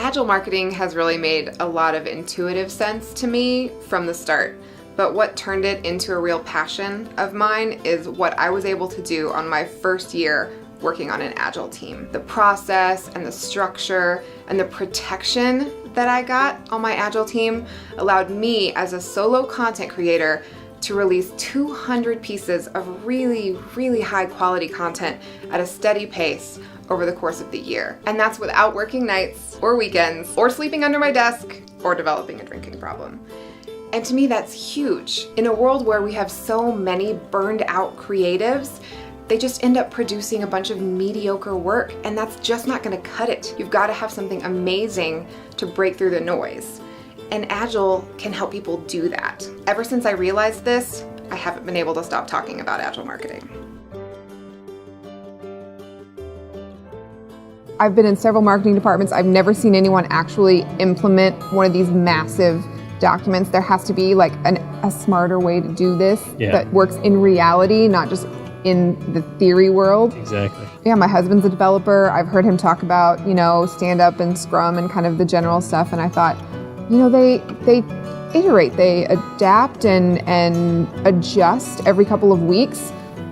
Agile marketing has really made a lot of intuitive sense to me from the start. But what turned it into a real passion of mine is what I was able to do on my first year working on an Agile team. The process and the structure and the protection that I got on my Agile team allowed me as a solo content creator to release 200 pieces of really, really high quality content at a steady pace over the course of the year. And that's without working nights or weekends or sleeping under my desk or developing a drinking problem. And to me, that's huge. In a world where we have so many burned out creatives, they just end up producing a bunch of mediocre work, and that's just not gonna cut it. You've gotta have something amazing to break through the noise. And Agile can help people do that. Ever since I realized this, I haven't been able to stop talking about Agile marketing. I've been in several marketing departments. I've never seen anyone actually implement one of these massive documents. There has to be like a smarter way to do this that works in reality, not just in the theory world. Exactly. Yeah, my husband's a developer. I've heard him talk about, stand up and Scrum and kind of the general stuff. And I thought, they iterate, they adapt and adjust every couple of weeks.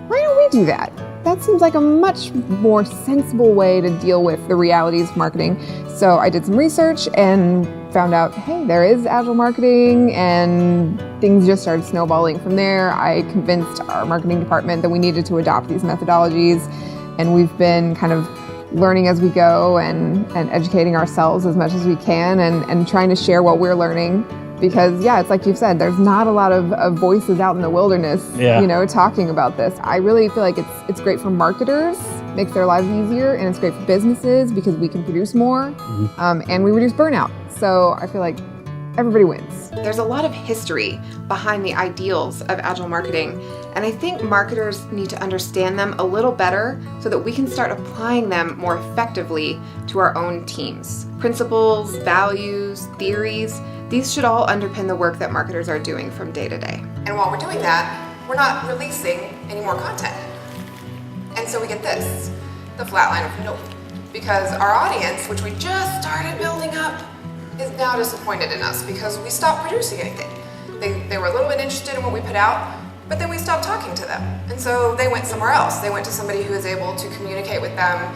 Why don't we do that? That seems like a much more sensible way to deal with the realities of marketing. So I did some research and found out, hey, there is Agile marketing, and things just started snowballing from there. I convinced our marketing department that we needed to adopt these methodologies, and we've been kind of learning as we go and educating ourselves as much as we can and trying to share what we're learning. Because it's like you've said, there's not a lot of voices out in the wilderness, talking about this. I really feel like it's great for marketers, makes their lives easier, and it's great for businesses because we can produce more, and we reduce burnout. So I feel like everybody wins. There's a lot of history behind the ideals of Agile marketing, and I think marketers need to understand them a little better so that we can start applying them more effectively to our own teams. Principles, values, theories, these should all underpin the work that marketers are doing from day to day. And while we're doing that, we're not releasing any more content. And so we get this, the flat line of nope. Because our audience, which we just started building up, is now disappointed in us because we stopped producing anything. They were a little bit interested in what we put out, but then we stopped talking to them. And so they went somewhere else. They went to somebody who is able to communicate with them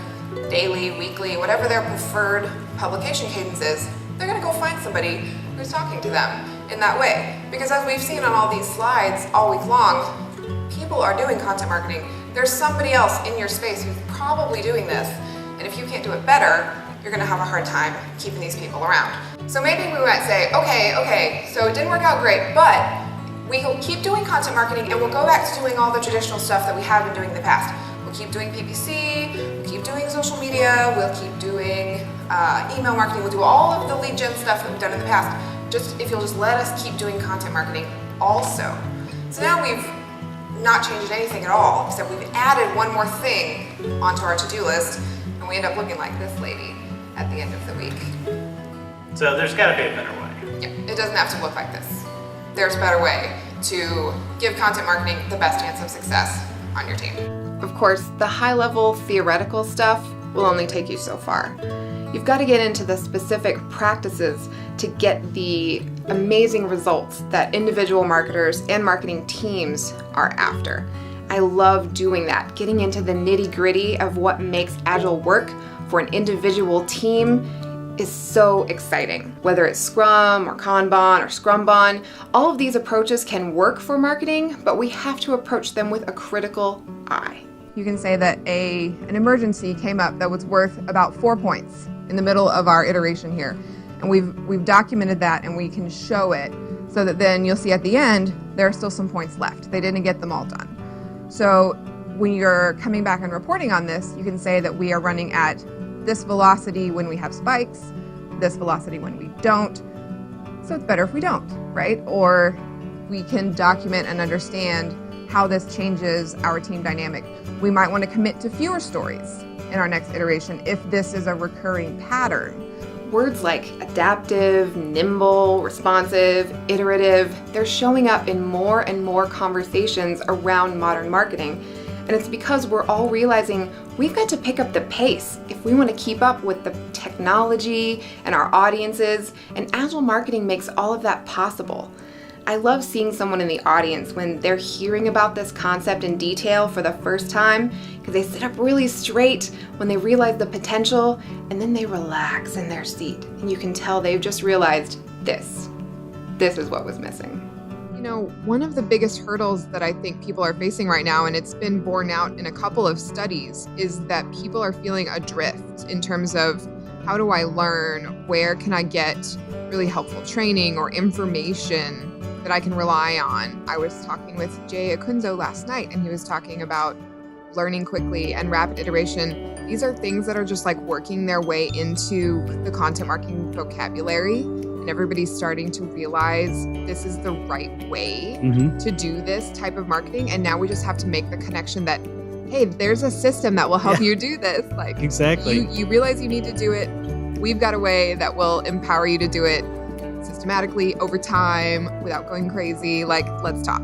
daily, weekly, whatever their preferred publication cadence is. They're gonna go find somebody who's talking to them in that way. Because as we've seen on all these slides all week long, people are doing content marketing. There's somebody else in your space who's probably doing this. And if you can't do it better, you're gonna have a hard time keeping these people around. So maybe we might say, okay, so it didn't work out great, but we will keep doing content marketing and we'll go back to doing all the traditional stuff that we have been doing in the past. We'll keep doing PPC, we'll keep doing social media, we'll keep doing email marketing, we'll do all of the lead gen stuff that we've done in the past. Just if you'll just let us keep doing content marketing also. So now we've not changed anything at all, except we've added one more thing onto our to-do list, and we end up looking like this lady at the end of the week. So there's got to be a better way. Yeah, it doesn't have to look like this. There's a better way to give content marketing the best chance of success on your team. Of course, the high-level theoretical stuff will only take you so far. You've got to get into the specific practices to get the amazing results that individual marketers and marketing teams are after. I love doing that, getting into the nitty-gritty of what makes Agile work for an individual team is so exciting. Whether it's Scrum or Kanban or Scrumban, all of these approaches can work for marketing, but we have to approach them with a critical eye. You can say that an emergency came up that was worth about 4 points in the middle of our iteration here. And we've documented that, and we can show it so that then you'll see at the end, there are still some points left. They didn't get them all done. So when you're coming back and reporting on this, you can say that we are running at this velocity when we have spikes, this velocity when we don't. So it's better if we don't, right? Or we can document and understand how this changes our team dynamic. We might want to commit to fewer stories in our next iteration if this is a recurring pattern. Words like adaptive, nimble, responsive, iterative, they're showing up in more and more conversations around modern marketing. And it's because we're all realizing we've got to pick up the pace if we want to keep up with the technology and our audiences, and Agile marketing makes all of that possible. I love seeing someone in the audience when they're hearing about this concept in detail for the first time, because they sit up really straight when they realize the potential, and then they relax in their seat. And you can tell they've just realized this is what was missing. You know, one of the biggest hurdles that I think people are facing right now, and it's been borne out in a couple of studies, is that people are feeling adrift in terms of how do I learn, where can I get really helpful training or information that I can rely on. I was talking with Jay Akunzo last night, and he was talking about learning quickly and rapid iteration. These are things that are just like working their way into the content marketing vocabulary, and everybody's starting to realize this is the right way to do this type of marketing. And now we just have to make the connection that, hey, there's a system that will help you do this. Like, exactly. You realize you need to do it. We've got a way that will empower you to do it systematically over time without going crazy. Like, let's talk.